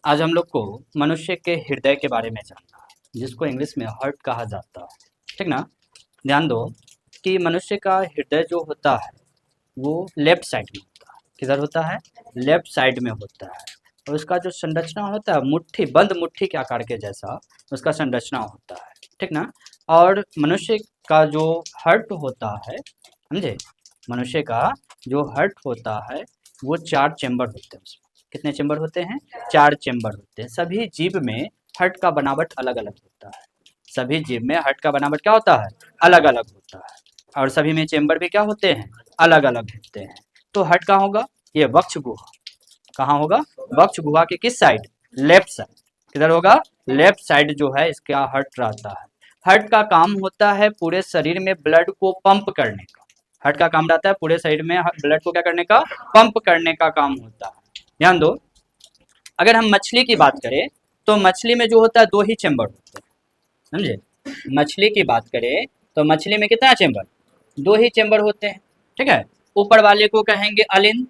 आज हम लोग को मनुष्य के हृदय के बारे में जानना है, जिसको इंग्लिश में हार्ट कहा जाता है। ठीक ना। ध्यान दो कि मनुष्य का हृदय जो होता है वो लेफ्ट साइड में होता है। किधर होता है? लेफ्ट साइड में होता है। और उसका जो संरचना होता है मुट्ठी, बंद मुट्ठी के आकार के जैसा उसका संरचना होता है। ठीक ना। और मनुष्य का जो हार्ट होता है, समझे, मनुष्य का जो हार्ट होता है वो 4 चेंबर होते हैं। उसमें कितने चेंबर होते हैं? 4 चेंबर होते हैं। सभी जीव में हार्ट का बनावट अलग अलग होता है। सभी जीव में हार्ट का बनावट क्या होता है? अलग अलग होता है। और सभी में चेंबर भी क्या होते हैं? अलग अलग होते हैं। तो हार्ट कहाँ होगा? ये वक्ष गुहा। कहाँ होगा? वक्ष गुहा के किस साइड? Left side. किधर होगा? लेफ्ट साइड जो है इसका हार्ट रहता है। हार्ट का काम होता है पूरे शरीर में ब्लड को पंप करने का। हार्ट का काम रहता है पूरे शरीर में ब्लड को क्या करने का? पंप करने का काम होता है। ध्यान दो, अगर हम मछली की बात करें तो मछली में जो होता है 2 ही चेंबर होते हैं। समझे? मछली की बात करें तो मछली में कितना चेंबर? 2 ही चेंबर होते हैं। ठीक है। ऊपर वाले को कहेंगे अलिंद।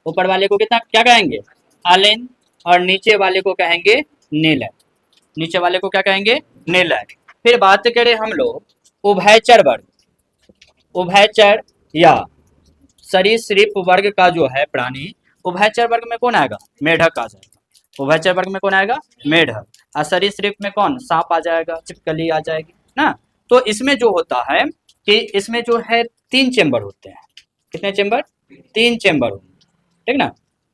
ऊपर वाले को कितना क्या कहेंगे? अलिंद। और नीचे वाले को कहेंगे नीलय। नीचे वाले को क्या कहेंगे? नीलय। फिर बात करें हम लोग उभयचर वर्ग, उभयचर या सरीसृप वर्ग का जो है प्राणी, उभयचर वर्ग में कौन आएगा? मेढक आ जाएगा। उभयचर वर्ग में कौन आएगा? मेढक। और सरीसृप में कौन? सांप आ जाएगा, छिपकली आ जाएगी ना। तो इसमें जो होता है कि इसमें जो है 3 चेंबर होते हैं। कितने चेंबर? 3 चेंबर होते हैं। ठीक ना।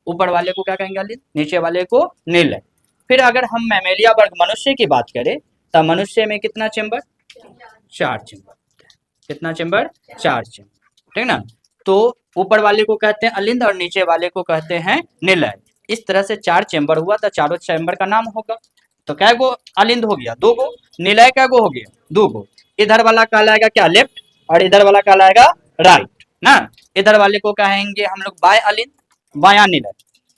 ऊपर वाले को क्या कहेंगे? अलिंद। नीचे वाले को नीलय। फिर अगर हम मैमेलिया वर्ग मनुष्य की बात करें तो मनुष्य में कितना चेंबर? 4 चेंबर। कितना चेंबर? 4 चेंबर। ठीक ना। तो ऊपर वाले को कहते हैं अलिंद और नीचे वाले को कहते हैं निलय। इस तरह से 4 चेंबर हुआ तो चारों चेंबर का नाम होगा। तो कै गो अलिंद हो गया? 2 गो। निलय कै गो हो गया? 2 गो। इधर वाला कहलाएगा क्या? लेफ्ट। और इधर वाला कहलाएगा राइट ना। इधर वाले को कहेंगे हम लोग बाय अलिंद, बाया निलय।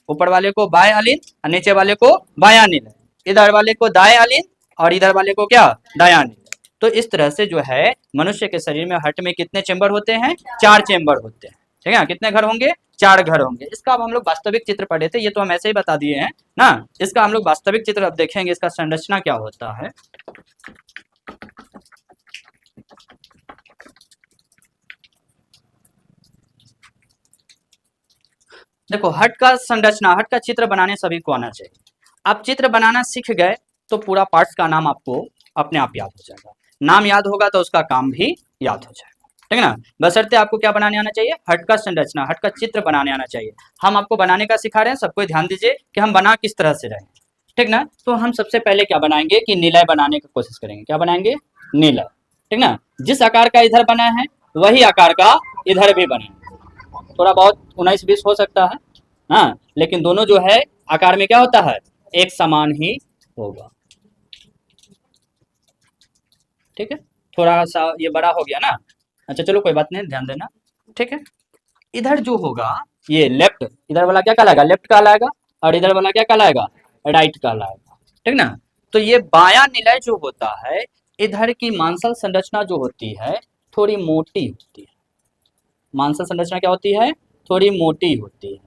ऊपर वाले को बाय अलिंद और नीचे वाले को बाया निलय। इधर वाले को दाएं अलिंद और इधर वाले को क्या? दाया निलय। तो इस तरह से जो है मनुष्य के शरीर में हार्ट में कितने चेंबर होते हैं? 4 चेंबर होते हैं। ठीक है। कितने घर होंगे? 4 घर होंगे। इसका अब हम लोग वास्तविक चित्र पढ़े थे, ये तो हम ऐसे ही बता दिए हैं ना। इसका हम लोग वास्तविक चित्र अब देखेंगे, इसका संरचना क्या होता है। देखो, हार्ट का संरचना, हार्ट का चित्र बनाने सभी को आना चाहिए। आप चित्र बनाना सीख गए तो पूरा पार्ट का नाम आपको अपने आप याद हो जाएगा। नाम याद होगा तो उसका काम भी याद हो जाएगा। ठीक है ना। बशर्ते आपको क्या बनाने आना चाहिए? हार्ट का संरचना, हार्ट का चित्र बनाने आना चाहिए। हम आपको बनाने का सिखा रहे हैं, सबको ध्यान दीजिए कि हम बना किस तरह से रहे। ठीक ना। तो हम सबसे पहले क्या बनाएंगे कि निलय बनाने की कोशिश करेंगे। क्या बनाएंगे? निलय। ठीक ना। जिस आकार का इधर बना है वही आकार का इधर भी बनेगा। थोड़ा बहुत 19-20 हो सकता है, हाँ, लेकिन दोनों जो है आकार में क्या होता है? एक समान ही होगा। ठीक है। थोड़ा सा ये बड़ा हो गया ना। अच्छा चलो कोई बात नहीं, ध्यान देना। ठीक है। इधर जो होगा ये लेफ्ट, इधर वाला क्या कहलाएगा? लेफ्ट कहलाएगा। और इधर वाला क्या कहलाएगा? राइट कहलाएगा। ठीक ना। तो ये बायां निलय जो होता है, इधर की मांसल संरचना जो होती है थोड़ी मोटी होती है। मांसल संरचना क्या होती है? थोड़ी मोटी होती है।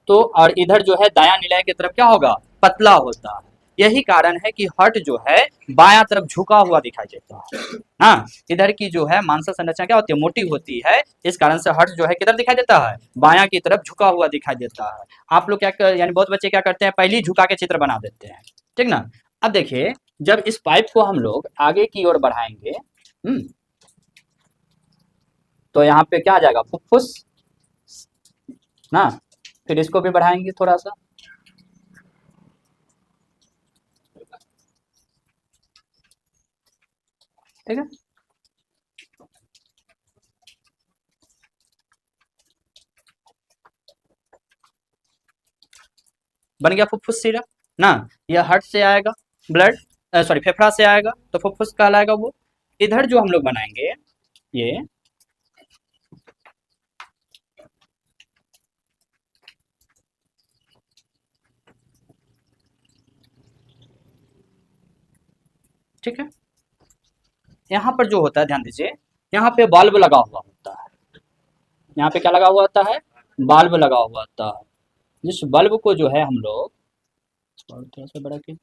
तो और इधर जो है दायां निलय की तरफ क्या होगा? पतला होता है। यही कारण है कि हार्ट जो है बायां तरफ झुका हुआ दिखाई देता है। हाँ, इधर की जो है मांसल संरचना क्या होती है? मोटी होती है। इस कारण से हार्ट जो है किधर दिखाई देता है? बायां की तरफ झुका हुआ दिखाई देता है। आप लोग यानी बहुत बच्चे क्या करते हैं? पहले ही झुका के चित्र बना देते हैं। ठीक ना। अब देखिए, जब इस पाइप को हम लोग आगे की ओर बढ़ाएंगे, तो यहाँ पे क्या आ जाएगा? फुफ्फुस ना। फिर इसको भी बढ़ाएंगे थोड़ा सा, ठीक है। बन गया फुफ्फुस सीधा ना। यह हार्ट से आएगा ब्लड, सॉरी फेफड़ा से आएगा तो फुफ्फुस कहलाएगा वो। इधर जो हम लोग बनाएंगे ये, ठीक है। यहाँ पर जो होता है ध्यान दीजिए, यहाँ पे बल्ब लगा हुआ होता है। यहाँ पे क्या लगा हुआ होता है? बल्ब लगा हुआ होता है। जिस बल्ब को जो है हम लोग और थोड़ा सा बड़ा की।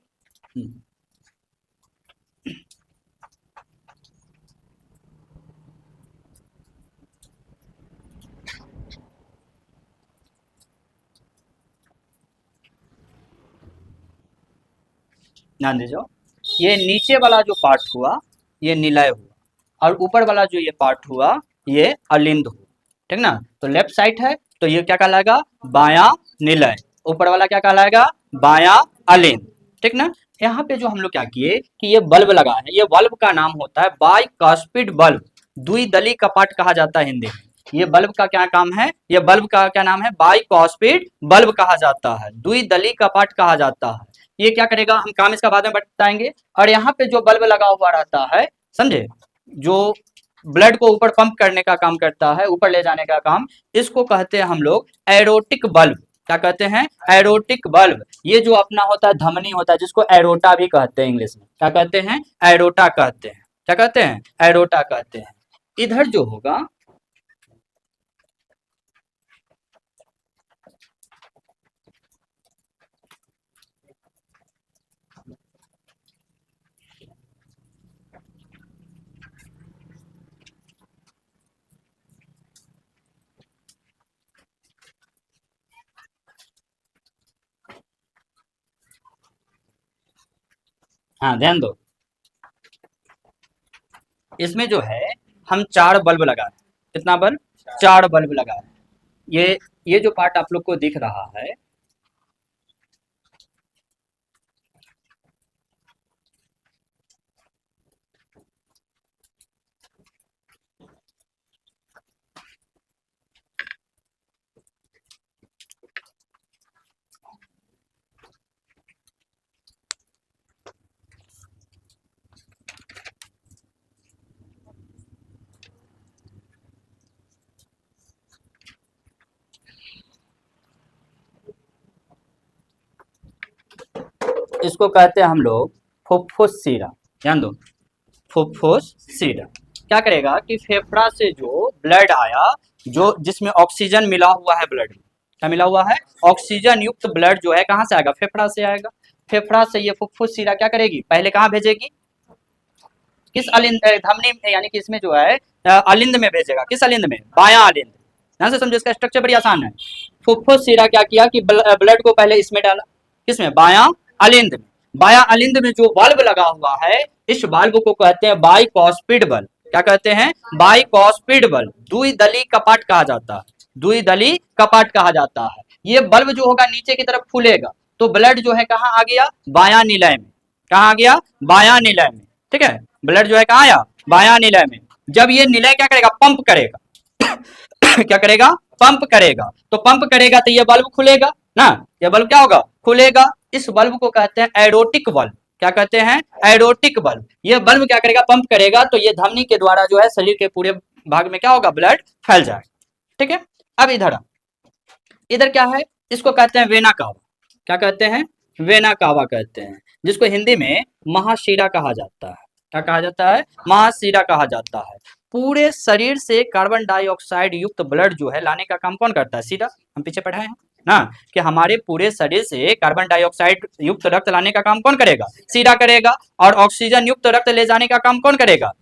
ध्यान दीजिए, ये नीचे वाला जो पार्ट हुआ ये निलय हुआ, और ऊपर वाला जो ये पार्ट हुआ ये अलिंद हुआ। ठीक ना, तो लेफ्ट साइड है तो ये क्या कहलाएगा, बायां निलय। ऊपर वाला क्या कहलाएगा, बायां अलिंद। ठीक ना, यहाँ पे जो हम लोग क्या किए कि ये बल्ब लगा है, ये बल्ब का नाम होता है बाइकास्पिड बल्ब, द्विदली कपाट कहा जाता है हिंदी में। ये बल्ब का क्या काम है, ये बल्ब का क्या नाम है, बाइकास्पिड बल्ब कहा जाता है, द्विदली कपाट कहा जाता है। ये क्या करेगा, हम काम इसका बाद में बताएंगे। और यहाँ पे जो बल्ब लगा हुआ रहता है, समझे, जो ब्लड को ऊपर पंप करने का काम करता है, ऊपर ले जाने का काम, इसको कहते हैं हम लोग एरोटिक बल्ब। क्या कहते हैं, एरोटिक बल्ब। ये जो अपना होता है धमनी होता है, जिसको एरोटा भी कहते हैं इंग्लिश में, क्या कहते हैं, एरोटा कहते हैं। क्या कहते हैं, एरोटा कहते हैं। इधर जो होगा, हाँ ध्यान दो, इसमें जो है हम 4 बल्ब लगाए। कितना बल्ब, 4 बल्ब लगाए। ये जो पार्ट आप लोग को दिख रहा है, इसको कहते हैं हम लोग फुफ्फुस सीरा। ध्यान दो, फुफ्फुस सीरा क्या करेगा कि फेफड़ा से जो ब्लड आया, जो जिसमें ऑक्सीजन मिला हुआ है, ब्लड में क्या मिला हुआ है, ऑक्सीजन युक्त ब्लड जो है कहाँ से आएगा, फेफड़ा से आएगा। फेफड़ा से ये फुफ्फुस सीरा क्या करेगी, पहले कहाँ भेजेगी, किस अलिंद, धमनी में, यानी कि इसमें जो है अलिंद में भेजेगा। किस अलिंद में, बायां अलिंद। ध्यान से समझो, इसका स्ट्रक्चर बड़ी आसान है। फुफ्फुस सीरा क्या किया कि ब्लड को पहले इसमें डाला, किसमें, बायां अलिंद में। बायां अलिंद में जो बल्ब लगा हुआ है, इस बल्ब को कहते हैं बाइकॉस्पिड बल्ब। क्या कहते हैं, बाइकॉस्पिड बल्ब, द्विदली कपाट कहा जाता है, द्विदली कपाट कहा जाता है। ये बल्ब जो होगा नीचे की तरफ खुलेगा, तो ब्लड जो है कहाँ आ गया, बायां निलय में। कहाँ आ गया, बायां निलय में। ठीक है, ब्लड जो है कहाँ आया, बायां निलय में। जब ये निलय क्या करेगा, पंप करेगा क्या करेगा, पंप करेगा। तो पंप करेगा तो ये बल्ब खुलेगा ना, ये बल्ब क्या होगा, खुलेगा। इस बल्ब को कहते हैं एरोटिक बल्ब। क्या कहते हैं, एरोटिक बल्ब। ये बल्ब क्या करेगा, पंप करेगा, तो ये धमनी के द्वारा जो है शरीर के पूरे भाग में क्या होगा, ब्लड फैल जाएगा। ठीक है, अब इधर क्या है, इसको कहते हैं वेना कावा। क्या कहते हैं, वेना कावा कहते हैं, जिसको हिंदी में महाशिरा कहा जाता है। क्या कहा जाता है, महाशिरा कहा जाता है। पूरे शरीर से कार्बन डाइऑक्साइड युक्त ब्लड जो है लाने का काम कौन करता है, सीरा। हम पीछे पढ़ाए हैं ना कि हमारे पूरे शरीर से कार्बन डाइऑक्साइड युक्त रक्त लाने का काम कौन करेगा, सीरा करेगा। और ऑक्सीजन युक्त रक्त ले जाने का काम कौन करेगा,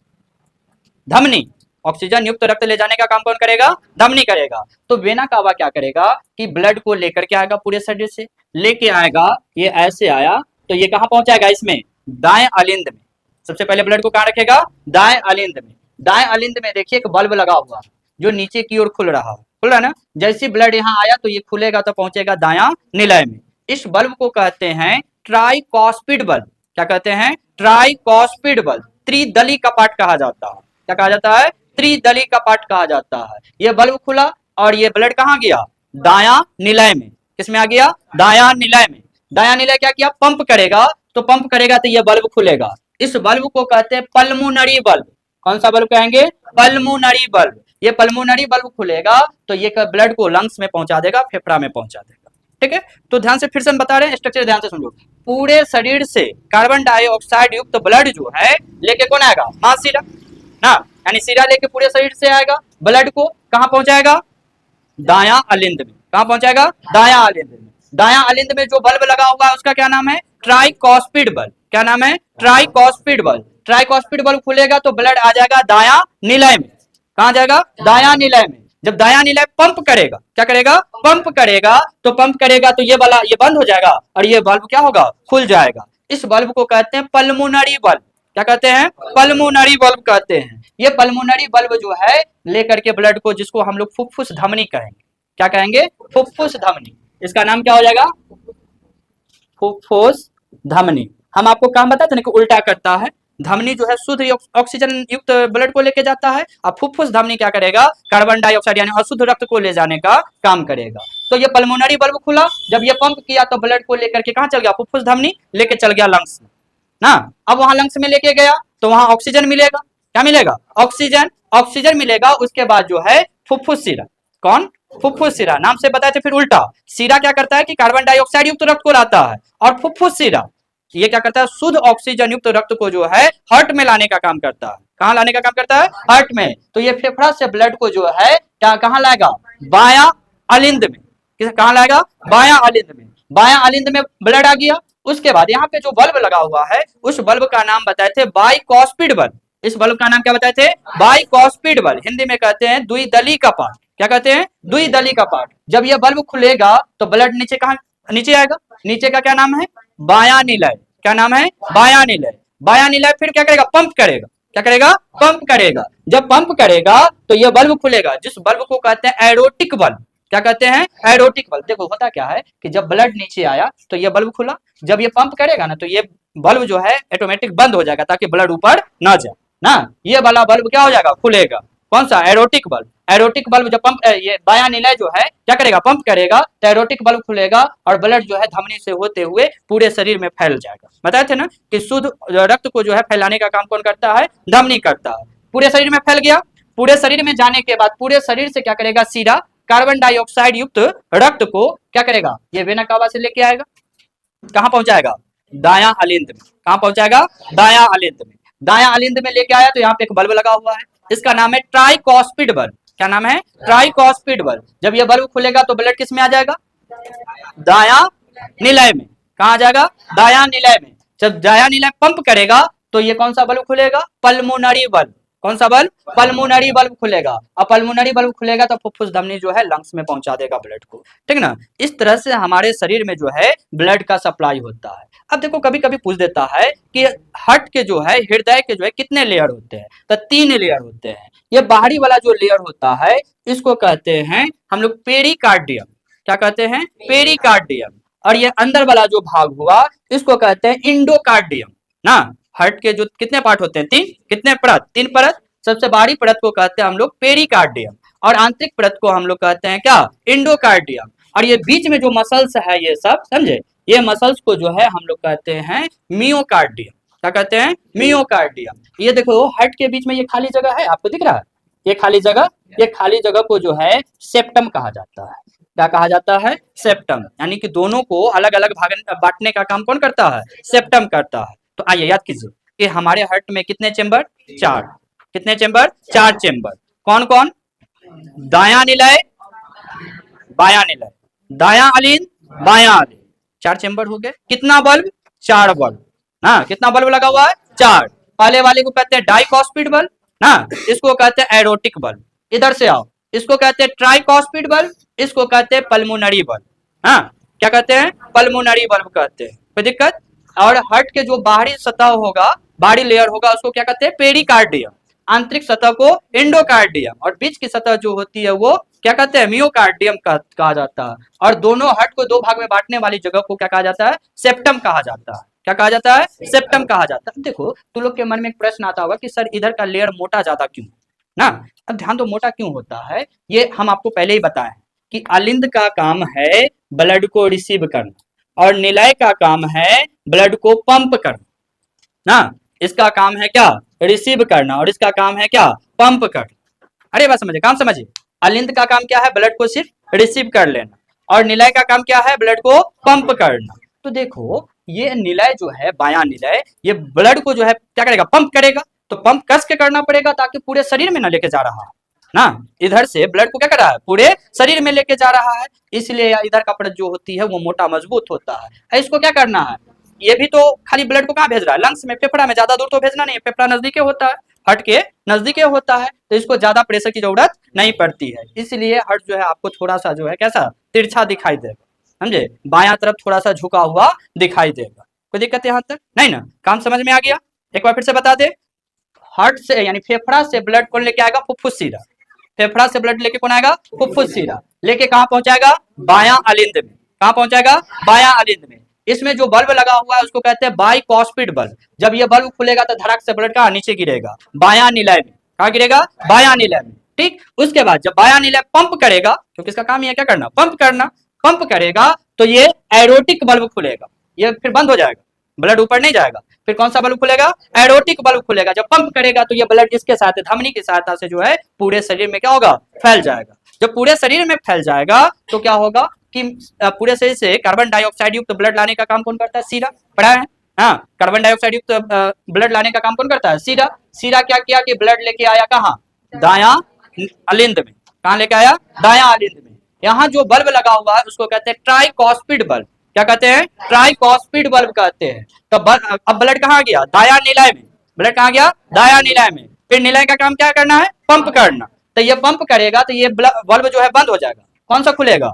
धमनी। ऑक्सीजन युक्त रक्त ले जाने का काम कौन करेगा, धमनी करेगा। तो वेना कावा क्या करेगा कि ब्लड को लेकर के आएगा, पूरे शरीर से लेके आएगा। ये ऐसे आया तो ये कहाँ पहुंचाएगा, इसमें दाएं अलिंद में। सबसे पहले ब्लड को कहाँ रखेगा, दाएं अलिंद में। दाएं अलिंद में देखिए एक बल्ब लगा हुआ है, जो नीचे की ओर खुल रहा है, खुल रहा है ना। जैसे ब्लड यहाँ आया तो ये खुलेगा तो पहुंचेगा दायां निलय में। इस बल्ब को कहते हैं ट्राइकॉस्पिड बल्ब। क्या कहते हैं, ट्राइकॉस्पिड बल्ब, त्रिदली कपाट कहा जाता है। क्या कहा जाता है, त्रिदली कपाट कहा जाता है। ये बल्ब खुला और ये ब्लड कहाँ गया, दायां निलय में। किसमें आ गया, दायां निलय में। दायां निलय क्या किया, पंप करेगा, तो पंप करेगा तो ये बल्ब खुलेगा। इस बल्ब को कहते हैं पल्मोनरी बल्ब। कौन सा बल्ब कहेंगे, पल्मोनरी बल्ब। ये पल्मोनरी बल्ब खुलेगा तो ये ब्लड को लंग्स में पहुंचा देगा, फेफड़ा में पहुंचा देगा। ठीक है, तो ध्यान से फिर से हम बता रहे हैं, स्ट्रक्चर ध्यान से समझो। पूरे शरीर से कार्बन डाइऑक्साइड युक्त ब्लड जो है लेके कौन आएगा, महाशिरा ना, यानी सीरा लेके पूरे शरीर से आएगा, ब्लड को कहां पहुंचाएगा, दायां अलिंद में। कहां पहुंचाएगा, दायां अलिंद में। दायां अलिंद में जो बल्ब लगा हुआ है उसका क्या नाम है? Tricuspid bulb. क्या नाम है? Tricuspid bulb. ट्राइकॉस्पिड बल्ब खुलेगा तो ब्लड आ जाएगा दायां निलय में। कहां जाएगा? दायां निलय में। जब दायां निलय पंप करेगा, क्या करेगा? पंप करेगा। तो पंप करेगा तो ये वाला ये बंद हो जाएगा और ये बल्ब क्या होगा? खुल जाएगा। इस बल्ब को कहते हैं पल्मोनरी बल्ब। क्या कहते हैं? पल्मोनरी बल्ब कहते हैं। ये पल्मोनरी बल्ब जो है लेकर के ब्लड को, जिसको हम लोग फुफ्फुस धमनी कहेंगे। क्या कहेंगे? फुफ्फुस धमनी। इसका नाम क्या हो जाएगा? फुफ्फुस धमनी। हम आपको काम बताते हैं कि उल्टा करता है। धमनी जो है शुद्ध ऑक्सीजन युक्त ब्लड को लेके जाता है और फुफ्फुस धमनी क्या करेगा? कार्बन डाइऑक्साइड यानी अशुद्ध रक्त को ले जाने का काम करेगा। तो ये पल्मोनरी बल्ब खुला, जब ये पंप किया तो ब्लड को लेकर के कहां चल गया? फुफ्फुस धमनी लेके चल गया लंग्स में ना। अब वहां लंग्स में लेके गया तो वहां ऑक्सीजन मिलेगा। क्या मिलेगा? ऑक्सीजन। ऑक्सीजन मिलेगा। उसके बाद जो है फुफ्फुस शिरा। कौन? फुफ्फुस शिरा। नाम से बताए थे फिर उल्टा। शिरा क्या करता है कि कार्बन डाइऑक्साइड युक्त रक्त को लाता है और फुफ्फुस शिरा ये क्या करता है? शुद्ध ऑक्सीजन युक्त रक्त को जो है हार्ट में लाने का काम करता है। कहां लाने का काम करता है? हार्ट में। तो ये फेफड़ा से ब्लड को जो है कहां लाएगा? बायां अलिंद में। कहां लाएगा? बायां अलिंद में। बायां अलिंद में ब्लड आ गया। उसके बाद यहाँ पे जो बल्ब लगा हुआ है उस बल्ब का नाम बताए थे बाइकॉस्पिड बल्ब। इस बल्ब का नाम क्या बताए थे? बाइकॉस्पिड बल्ब। हिंदी में कहते हैं द्विदली कपाट। क्या कहते हैं? द्विदली कपाट। जब ये बल्ब खुलेगा तो ब्लड नीचे कहां? नीचे आएगा। नीचे का क्या नाम है? बायां निलय। क्या नाम है? बायां निलय। बायां निलय फिर क्या करेगा? पंप करेगा। क्या करेगा? पंप करेगा। जब पंप करेगा तो ये बल्ब खुलेगा, जिस बल्ब को कहते हैं एरोटिक बल्ब। क्या कहते हैं? Aortic bulb. देखो होता क्या है कि जब ब्लड नीचे आया तो ये बल्ब खुला, जब ये पंप करेगा ना तो ये बल्ब जो है ऑटोमेटिक बंद हो जाएगा ताकि ब्लड ऊपर ना जाए ना। ये वाला बल्ब क्या हो जाएगा? खुलेगा। कौन सा? Aortic bulb. एरोटिक बल्ब जब पंप ये बायां निलय जो है क्या करेगा? पंप करेगा तो एरोटिक बल्ब खुलेगा और ब्लड जो है धमनी से होते हुए पूरे शरीर में फैल जाएगा। बताए थे ना कि शुद्ध रक्त को जो है फैलाने का काम कौन करता है? धमनी करता है। पूरे शरीर में फैल गया। पूरे शरीर में जाने के बाद पूरे शरीर से क्या करेगा? सीधा कार्बन डाइऑक्साइड युक्त रक्त को क्या करेगा? ये वेना कावा से लेके आएगा। कहां पहुंचाएगा? दायां अलिंद में। कहां पहुंचाएगा? दायां अलिंद में। दायां अलिंद में लेके आया तो यहाँ पे एक बल्ब लगा हुआ है, इसका नाम है ट्राइकॉस्पिड बल्ब। क्या नाम है? Tricuspid bulb. जब ये बल्ब खुलेगा तो ब्लड किस में आ जाएगा? दायां निलय में। कहां आ जाएगा? दायां निलय में। जब दायां निलय पंप करेगा तो ये कौन सा बल्ब खुलेगा? Pulmonary bulb. कौन सा बल्ब? पल्मोनरी बल्ब खुलेगा। अब पल्मोनरी बल्ब खुलेगा तो फुफ्फुस धमनी जो है लंग्स में पहुंचा देगा ब्लड को। ठीक ना। इस तरह से हमारे शरीर में जो है ब्लड का सप्लाई होता है। अब देखो कभी कभी पूछ देता है कि हार्ट के जो है हृदय के जो है कितने लेयर होते हैं? तो 3 लेयर होते हैं। ये बाहरी वाला जो लेयर होता है इसको कहते हैं हम लोग पेरिकार्डियम। क्या कहते हैं? पेरिकार्डियम। और ये अंदर वाला जो भाग हुआ इसको कहते हैं इंडोकार्डियम ना। हार्ट के जो कितने पार्ट होते हैं? 3। कितने परत? 3 परत। सबसे बाहरी परत को कहते हैं हम लोग पेरिकार्डियम और आंतरिक परत को हम लोग कहते हैं क्या? इंडोकार्डियम। और ये बीच में जो मसल्स है ये सब समझे, ये मसल्स को जो है हम लोग कहते हैं मियोकार्डियम। क्या कहते हैं? मियोकार्डियम। ये देखो हार्ट के बीच में ये खाली जगह है, आपको दिख रहा है ये खाली जगह? ये खाली जगह को जो है सेप्टम कहा जाता है। क्या कहा जाता है? सेप्टम। यानी कि दोनों को अलग अलग भाग बांटने का काम कौन करता है? सेप्टम करता है। तो आइए याद कीजिए कि हमारे हार्ट में कितने चेंबर? 4। कितने चेंबर? 4 चेंबर। कौन कौन? दायां निलय, बायां निलय, दायां अलिंद, बायां अलिंद। 4 चेंबर हो गए। कितना बल्ब? 4 बल्ब ना। कितना बल्ब लगा हुआ है? 4। पहले वाले को कहते हैं डाइकॉस्पिड बल्ब ना, इसको कहते हैं एरोटिक बल्ब। इधर से आओ, इसको कहते हैं ट्राइकॉस्पिड बल्ब, इसको कहते हैं पल्मोनरी बल्ब। हाँ, क्या कहते हैं? पल्मोनरी बल्ब कहते हैं। कोई दिक्कत? और हार्ट के जो बाहरी सतह होगा, बाहरी लेयर होगा उसको क्या कहते हैं? पेरिकार्डियम। आंतरिक सतह को इंडोकार्डियम और बीच की सतह जो होती है वो क्या कहते हैं? मियोकार्डियम कहा जाता है। और दोनों हार्ट को 2 भाग में बांटने वाली जगह को क्या कहा जाता है? सेप्टम कहा जाता है। क्या कहा जाता है? सेप्टम कहा जाता है। देखो तुम लोग के मन में एक प्रश्न आता होगा कि सर इधर का लेयर मोटा ज्यादा क्यों ना। अब ध्यान दो मोटा क्यों होता है, ये हम आपको पहले ही बताए कि अलिंद का काम है ब्लड को रिसीव करना और निलय का काम है ब्लड को पंप करना ना। इसका काम है क्या? रिसीव करना और इसका काम है क्या? पंप करना। अरे बात समझे? काम समझिए। अलिंद का काम क्या है? ब्लड को सिर्फ रिसीव कर लेना और निलय का काम क्या है? ब्लड को पंप करना। तो देखो ये निलय जो है बायां निलय, ये ब्लड को जो है क्या करेगा? पंप करेगा। तो पंप कस के करना पड़ेगा ताकि पूरे शरीर में ना लेके जा रहा है। ना, इधर से ब्लड को क्या कर रहा है, पूरे शरीर में लेके जा रहा है, इसलिए इधर का परत जो होती है वो मोटा मजबूत होता है। इसको क्या करना है, ये भी तो खाली ब्लड को कहाँ भेज रहा है, लंग्स में, फेफड़ा में, ज्यादा दूर तो भेजना नहीं है, फेफड़ा नजदीके होता है, हार्ट के नजदीके होता है, तो इसको ज्यादा प्रेशर की जरूरत नहीं पड़ती है, इसलिए हार्ट जो है आपको थोड़ा सा जो है कैसा तिरछा दिखाई देगा, समझे, बायां तरफ थोड़ा सा झुका हुआ दिखाई देगा। कोई दिक्कत यहाँ तक नहीं ना, काम समझ में आ गया। एक बार फिर से बता दे, हार्ट से यानी फेफड़ा से ब्लड कौन लेके आएगा, फुफ्फुस सीरा, फेफड़ा से ब्लड लेके कौन आएगा, फुफ्फुस सीरा, लेके कहाँ पहुंचाएगा, बायां अलिंद में, कहाँ पहुंचाएगा, बायां अलिंद में। इसमें जो बल्ब लगा हुआ है उसको कहते हैं बाइकॉस्पिड बल्ब, जब ये बल्ब खुलेगा तो धड़क से ब्लड कहाँ नीचे गिरेगा, बायां निलय में, कहाँ गिरेगा, बायां निलय में, ठीक। उसके बाद जब बायां निलय पंप करेगा, क्योंकि इसका काम ये क्या करना, पंप करना, पंप करेगा तो ये एरोटिक बल्ब खुलेगा, ये फिर बंद हो जाएगा, ब्लड ऊपर नहीं जाएगा, फिर कौन सा बल्ब खुलेगा, एरोटिक बल्ब खुलेगा, जब पंप करेगा तो ये ब्लड इसके साथ धमनी की सहायता से जो है पूरे शरीर में क्या होगा, फैल जाएगा। जब पूरे शरीर में फैल जाएगा तो क्या होगा कि पूरे शरीर से कार्बन डाइऑक्साइड युक्त ब्लड लाने का काम कौन करता है, सीरा, पढ़ा है, हाँ, कार्बन डाइऑक्साइड युक्त ब्लड लाने का काम कौन करता है, सीरा। सीरा क्या किया कि ब्लड लेके आया कहाँ, दायां अलिंद में, कहाँ लेके आया, दायां अलिंद में। यहाँ जो बल्ब लगा हुआ है उसको कहते हैं ट्राइकॉस्पिड बल्ब, क्या कहते हैं, ट्राइकॉस्पिड बल्ब कहते हैं। तो अब ब्लड कहाँ गया, दायां निलय में, ब्लड कहाँ गया, दायां निलय में, फिर निलय का काम क्या करना है, पंप करना, तो ये पंप करेगा तो ये बल्ब जो है बंद हो जाएगा, कौन सा खुलेगा,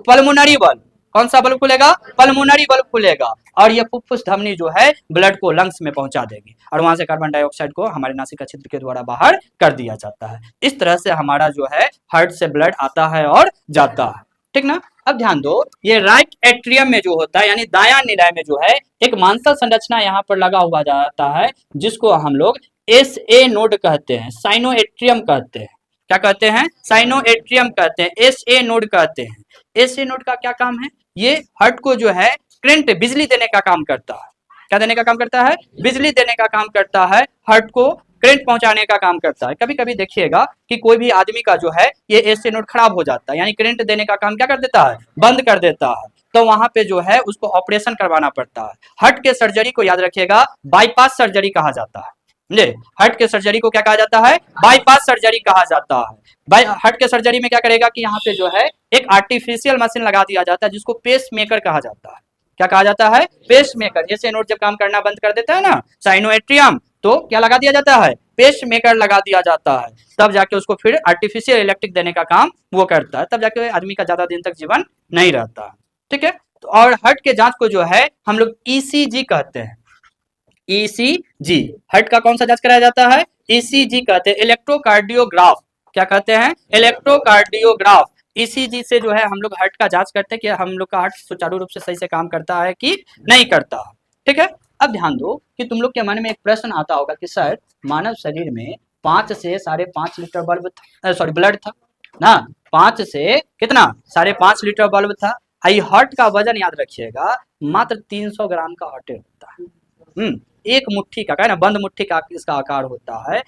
पल्मोनरी बल्ब, कौन सा बल्ब खुलेगा, पल्मोनरी बल्ब खुलेगा, और ये फुफ्फुस धमनी जो है ब्लड को लंग्स में पहुंचा देगी, और वहां से कार्बन डाइऑक्साइड को हमारे नासिका छिद्र के द्वारा बाहर कर दिया जाता है। इस तरह से हमारा जो है हार्ट से ब्लड आता है और जाता है, ठीक ना। अब ध्यान दो, ये राइट एट्रियम में जो होता है यानी दायां निलय में जो है एक मांसल संरचना यहाँ पर लगा हुआ जाता है, जिसको हम लोग एस ए नोड कहते हैं, साइनो एट्रियम कहते हैं, क्या कहते हैं, साइनो एट्रियम कहते हैं, एस ए नोड कहते हैं। एस ए नोड का क्या काम है, ये हार्ट को जो है करंट, बिजली देने का काम करता है, क्या देने का काम करता है, बिजली देने का काम करता है, हार्ट को करंट पहुंचाने का काम करता है। कभी कभी देखिएगा कि कोई भी आदमी का जो है ये एसए नोड खराब हो जाता है, यानी करंट देने का काम क्या कर देता है, बंद कर देता है, तो वहां पे जो है उसको ऑपरेशन करवाना पड़ता है। हार्ट के सर्जरी को याद रखिएगा बाईपास सर्जरी कहा जाता है, समझे, हार्ट के सर्जरी को क्या कहा जाता है, बाईपास सर्जरी कहा जाता है। हार्ट के सर्जरी में क्या करेगा कि यहाँ पे जो है एक आर्टिफिशियल मशीन लगा दिया जाता है जिसको पेस मेकर कहा जाता है, क्या कहा जाता है, पेस मेकर। जैसे नोड जब काम करना बंद कर देता है ना साइनोएट्रियम, तो क्या लगा दिया जाता है, पेस मेकर लगा दिया जाता है, तब जाके उसको फिर आर्टिफिशियल इलेक्ट्रिक देने का काम वो करता है, तब जाके आदमी का ज्यादा दिन तक जीवन नहीं रहता, ठीक है। तो और हार्ट के जांच को जो है हम लोग ईसीजी कहते हैं, ईसीजी, हार्ट का कौन सा जांच कराया जाता है, ईसीजी कहते हैं, इलेक्ट्रोकार्डियोग्राफ, क्या कहते हैं, इलेक्ट्रोकार्डियोग्राफ। ईसीजी से जो है हम लोग हार्ट का जांच करते हैं कि हम लोग का हार्ट सुचारू रूप से सही से काम करता है कि नहीं करता, ठीक है। अब ध्यान दो कि तुम लोग के मन में एक प्रश्न आता होगा कि सर मानव शरीर में 5 से 5.5 लीटर ब्लड था ना, 5 से कितना 5.5 लीटर बल्ब था। आई हार्ट का वजन याद रखिएगा मात्र 300 ग्राम का हार्ट होता है, एक मुट्ठी का ना, बंद मुट्ठी का इसका आकार होता है।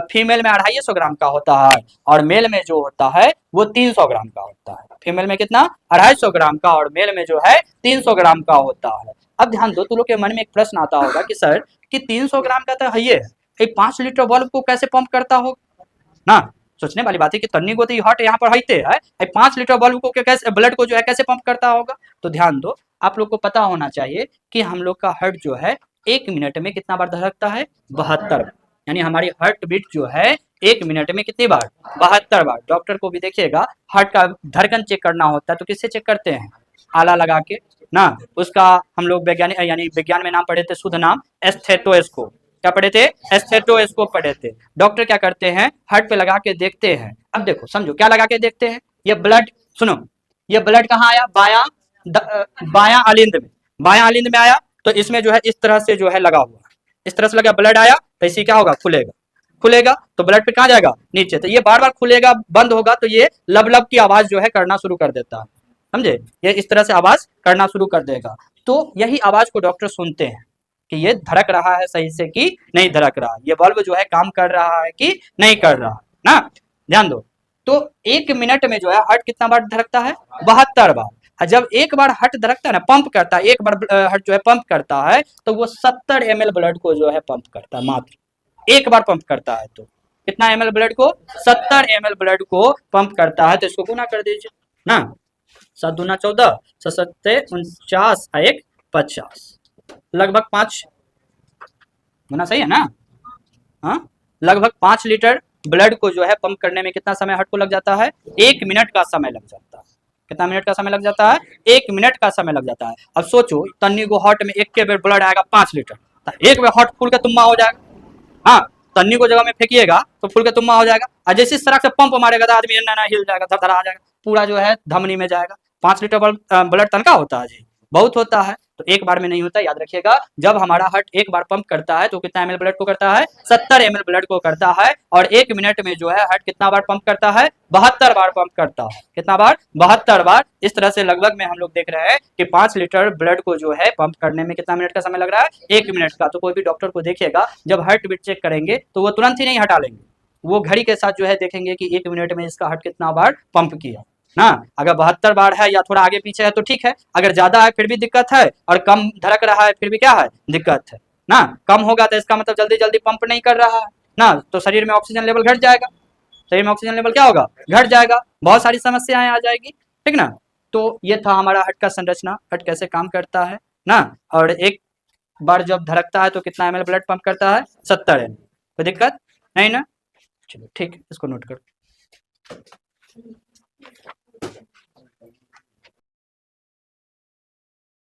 फीमेल में 250 ग्राम का होता है और मेल में जो होता है वो 300 ग्राम का होता है। फीमेल में कितना 250 ग्राम का और मेल में जो है 300 ग्राम का होता है। अब ध्यान दो, तुम लोग के मन में एक प्रश्न आता होगा कि सर कि 300 ग्राम का तो है ये 5 लीटर बल्ब को कैसे पंप करता हो ना, सोचने वाली बात है कि तन्नी को तो हार्ट यहाँ पर हईते है, 5 लीटर बल्ब को कैसे, ब्लड को जो है कैसे पंप करता होगा। तो ध्यान दो, आप लोग को पता होना चाहिए कि हम लोग का हार्ट जो है 1 मिनट में कितना बार धड़कता है, 72, यानी हमारी हार्ट बीट जो है 1 मिनट में कितनी बार, 72 बार। डॉक्टर को भी देखिएगा हार्ट का धड़कन चेक करना होता है तो किससे चेक करते हैं, आला लगा के ना, उसका हम लोग वैज्ञानिक यानी विज्ञान में नाम पढ़े थे, शुद्ध नाम एस्थेटोस्कोप, क्या पढ़े थे, एस्थेटोस्कोप पढ़े थे। डॉक्टर क्या करते हैं, हार्ट पे लगा के देखते हैं। अब देखो समझो क्या लगा के देखते हैं, ये ब्लड, सुनो, ये ब्लड कहाँ आया, बायां अलिंद में, बायां अलिंद में आया, तो इसमें जो है इस तरह से जो है लगा हुआ, इस तरह से लगा, ब्लड आया तो इसी क्या होगा, खुलेगा, खुलेगा तो ब्लड पे कहाँ जाएगा, नीचे, तो ये बार बार खुलेगा, बंद होगा तो ये लब लब की आवाज जो है करना शुरू कर देता है, समझे, ये इस तरह से आवाज करना शुरू कर देगा। तो यही आवाज को डॉक्टर सुनते हैं कि ये धड़क रहा है सही से कि नहीं धड़क रहा, ये बल्ब जो है काम कर रहा है कि नहीं कर रहा ना। ध्यान दो, तो 1 मिनट में जो है हार्ट कितना बार धड़कता है, 72 बार। जब एक बार हार्ट धड़कता है ना, पंप करता है, एक बार हार्ट जो है पंप करता है तो वो 70 ml ब्लड को जो है पंप करता है, मात्र एक बार पंप करता है तो कितना ml ब्लड को, 70 ml ब्लड को पंप करता है। तो इसको गुना कर दीजिए ना, 7 दूना 14, 7 49 1 50, लगभग 5 गुना, सही है ना। हाँ, लगभग 5 लीटर ब्लड को जो है पंप करने में कितना समय हार्ट को लग जाता है, 1 मिनट का समय लग जाता है। कितना मिनट का समय लग जाता है, 1 मिनट का समय लग जाता है। अब सोचो तन्नी को हार्ट में एक के बेर ब्लड आएगा 5 लीटर, तो एक बार हार्ट फूल के तुम्बा हो जाएगा। हाँ, तन्नी को जगह में फेंकिएगा तो फूल के तुम्बा हो जाएगा, और जैसे इस तरह से पंप मारेगा तो आदमी ना हिल जाएगा, थरथरा आ जाएगा, पूरा जो है धमनी में जाएगा। 5 लीटर ब्लड तनका होता है जी, बहुत होता है। तो एक बार में नहीं होता, याद रखिएगा। जब हमारा हार्ट एक बार पंप करता है तो कितना ml ब्लड को करता है, 70 ml ब्लड को करता है। और 1 मिनट में जो है हार्ट कितना बार पंप करता है, 72 बार पंप करता है। कितना बार, 72 बार। इस तरह से लगभग में हम लोग देख रहे हैं कि 5 लीटर ब्लड को जो है पंप करने में कितना मिनट का समय लग रहा है, 1 मिनट का। तो कोई भी डॉक्टर को देखिएगा, जब हार्ट बीट चेक करेंगे तो वो तुरंत ही नहीं हटा लेंगे, वो घड़ी के साथ जो है देखेंगे कि 1 मिनट में इसका हार्ट कितना बार पंप किया ना। अगर 72 बार है या थोड़ा आगे पीछे है तो ठीक है, अगर ज्यादा है फिर भी दिक्कत है, और कम धड़क रहा है फिर भी क्या है, दिक्कत है ना। कम होगा तो इसका मतलब जल्दी जल्दी पंप नहीं कर रहा है ना, तो शरीर में ऑक्सीजन लेवल घट जाएगा, शरीर में ऑक्सीजन लेवल क्या होगा, घट जाएगा, बहुत सारी समस्याएं आ जाएगी, ठीक ना। तो ये था हमारा हार्ट का संरचना, हार्ट कैसे काम करता है ना। और एक बार जब धड़कता है तो कितना ml ब्लड पंप करता है, 70 ml। कोई दिक्कत नहीं ना, चलो ठीक है, इसको नोट करो।